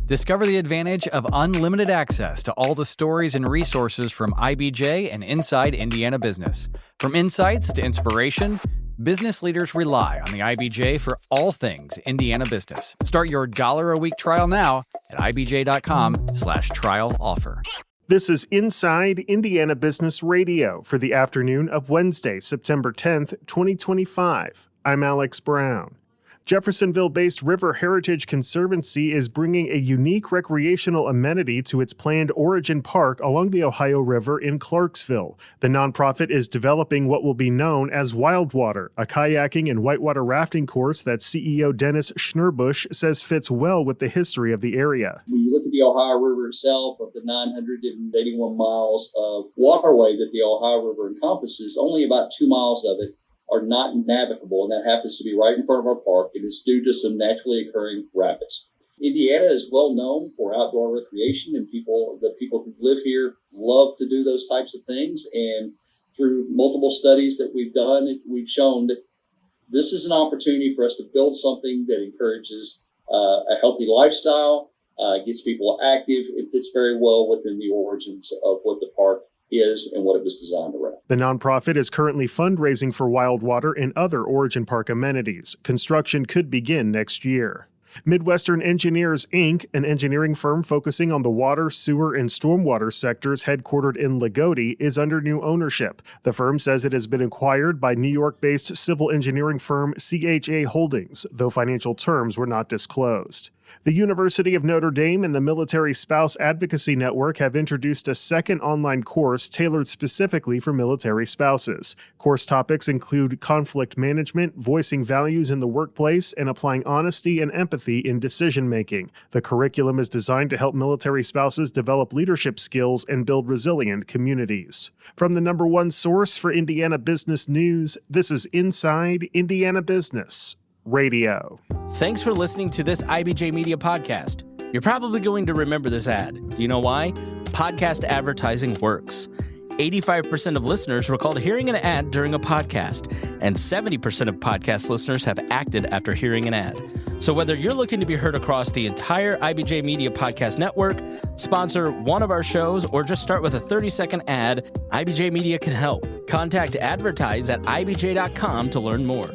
Discover the advantage of unlimited access to all the stories and resources from IBJ and inside Indiana business. From insights to inspiration, business leaders rely on the IBJ for all things Indiana business. Start your $1 a week trial now at ibj.com/trial offer. This is Inside Indiana Business Radio for the afternoon of Wednesday, September 10th, 2025. I'm Alex Brown. Jeffersonville-based River Heritage Conservancy is bringing a unique recreational amenity to its planned Origin Park along the Ohio River in Clarksville. The nonprofit is developing what will be known as Whitewater, a kayaking and whitewater rafting course that CEO Dennis Schnurbush says fits well with the history of the area. When you look at the Ohio River itself, of the 981 miles of waterway that the Ohio River encompasses, only about 2 miles of it are not navigable, and that happens to be right in front of our park. It is due to some naturally occurring rapids. Indiana is well known for outdoor recreation, and the people who live here love to do those types of things. And through multiple studies that we've done, we've shown that this is an opportunity for us to build something that encourages a healthy lifestyle, gets people active. It fits very well within the origins of what the park is and what it was designed around. The nonprofit is currently fundraising for Whitewater and other Origin Park amenities. Construction could begin next year. Midwestern Engineers, Inc., an engineering firm focusing on the water, sewer, and stormwater sectors headquartered in Loogootee, is under new ownership. The firm says it has been acquired by New York-based civil engineering firm CHA Holdings, though financial terms were not disclosed. The University of Notre Dame and the Military Spouse Advocacy Network have introduced a second online course tailored specifically for military spouses. Course topics include conflict management, voicing values in the workplace, and applying honesty and empathy in decision-making. The curriculum is designed to help military spouses develop leadership skills and build resilient communities. From the number one source for Indiana business news, this is Inside Indiana Business Radio. Thanks for listening to this IBJ Media podcast. You're probably going to remember this ad. Do you know why? Podcast advertising works. 85% of listeners recalled hearing an ad during a podcast, and 70% of podcast listeners have acted after hearing an ad. So whether you're looking to be heard across the entire IBJ Media podcast network, sponsor one of our shows, or just start with a 30-second ad, IBJ Media can help. Contact advertise at ibj.com to learn more.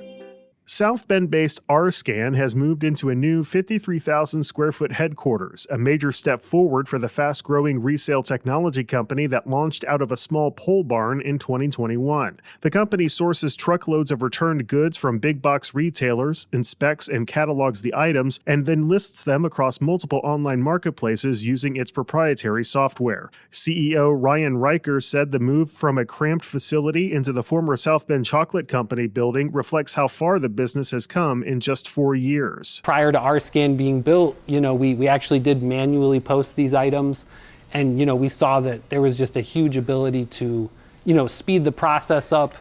South Bend-based rScan has moved into a new 53,000 square foot headquarters, a major step forward for the fast-growing resale technology company that launched out of a small pole barn in 2021. The company sources truckloads of returned goods from big box retailers, inspects and catalogs the items, and then lists them across multiple online marketplaces using its proprietary software. CEO Ryan Riker said the move from a cramped facility into the former South Bend Chocolate Company building reflects how far the business has come in just 4 years. Prior to rScan being built, we actually did manually post these items, and we saw that there was just a huge ability to speed the process up.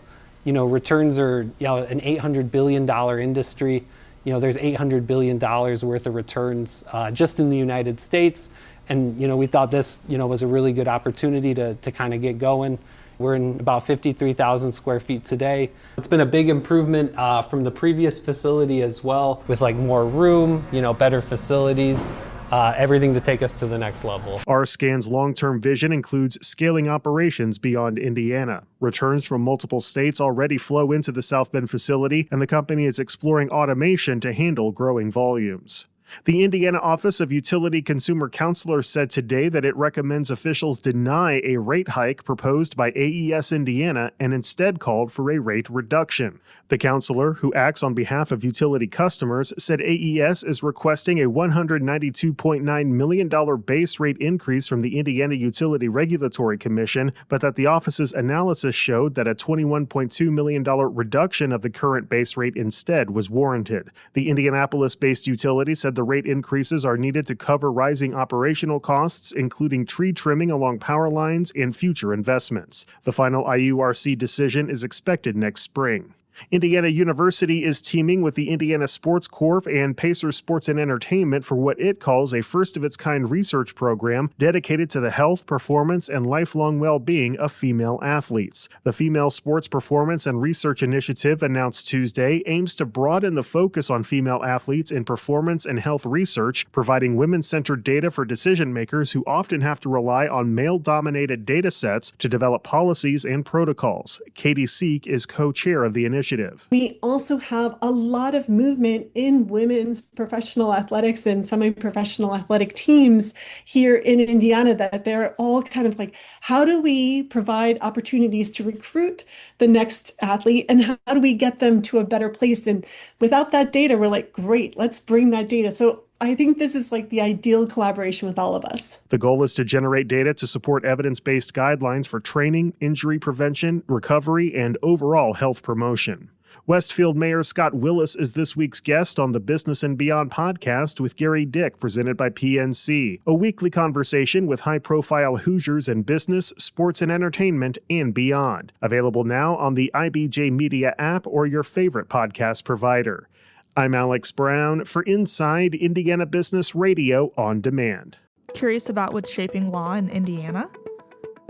Returns are an $800 billion industry. There's $800 billion worth of returns just in the United States, and we thought this was a really good opportunity to kind of get going. We're in about 53,000 square feet today. It's been a big improvement from the previous facility as well, with more room, better facilities, everything to take us to the next level. rScan's long-term vision includes scaling operations beyond Indiana. Returns from multiple states already flow into the South Bend facility, and the company is exploring automation to handle growing volumes. The Indiana Office of Utility Consumer Counselor said today that it recommends officials deny a rate hike proposed by AES Indiana and instead called for a rate reduction. The counselor, who acts on behalf of utility customers, said AES is requesting a $192.9 million base rate increase from the Indiana Utility Regulatory Commission, but that the office's analysis showed that a $21.2 million reduction of the current base rate instead was warranted. The Indianapolis-based utility said the rate increases are needed to cover rising operational costs, including tree trimming along power lines and future investments. The final IURC decision is expected next spring. Indiana University is teaming with the Indiana Sports Corp and Pacer Sports and Entertainment for what it calls a first-of-its-kind research program dedicated to the health, performance, and lifelong well-being of female athletes. The Female Sports Performance and Research Initiative, announced Tuesday, aims to broaden the focus on female athletes in performance and health research, providing women-centered data for decision-makers who often have to rely on male-dominated data sets to develop policies and protocols. Katie Seek is co-chair of the initiative. We also have a lot of movement in women's professional athletics and semi-professional athletic teams here in Indiana that they're all kind of like, how do we provide opportunities to recruit the next athlete and how do we get them to a better place? And without that data, we're like, great, let's bring that data. So I think this is like the ideal collaboration with all of us. The goal is to generate data to support evidence-based guidelines for training, injury prevention, recovery, and overall health promotion. Westfield Mayor Scott Willis is this week's guest on the Business and Beyond podcast with Gary Dick, presented by PNC, a weekly conversation with high-profile Hoosiers in business, sports, and entertainment, and beyond. Available now on the IBJ Media app or your favorite podcast provider. I'm Alex Brown for Inside Indiana Business Radio on Demand. Curious about what's shaping law in Indiana?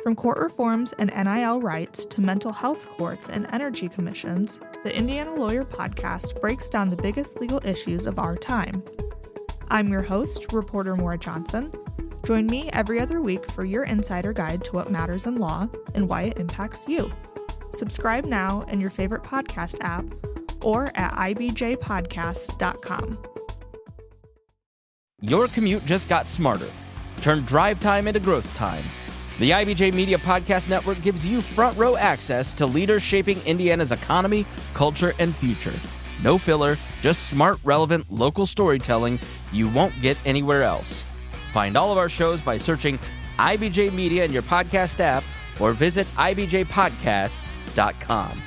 From court reforms and NIL rights to mental health courts and energy commissions, the Indiana Lawyer Podcast breaks down the biggest legal issues of our time. I'm your host, reporter Maura Johnson. Join me every other week for your insider guide to what matters in law and why it impacts you. Subscribe now in your favorite podcast app or at ibjpodcasts.com. Your commute just got smarter. Turn drive time into growth time. The IBJ Media Podcast Network gives you front row access to leaders shaping Indiana's economy, culture, and future. No filler, just smart, relevant, local storytelling you won't get anywhere else. Find all of our shows by searching IBJ Media in your podcast app or visit ibjpodcasts.com.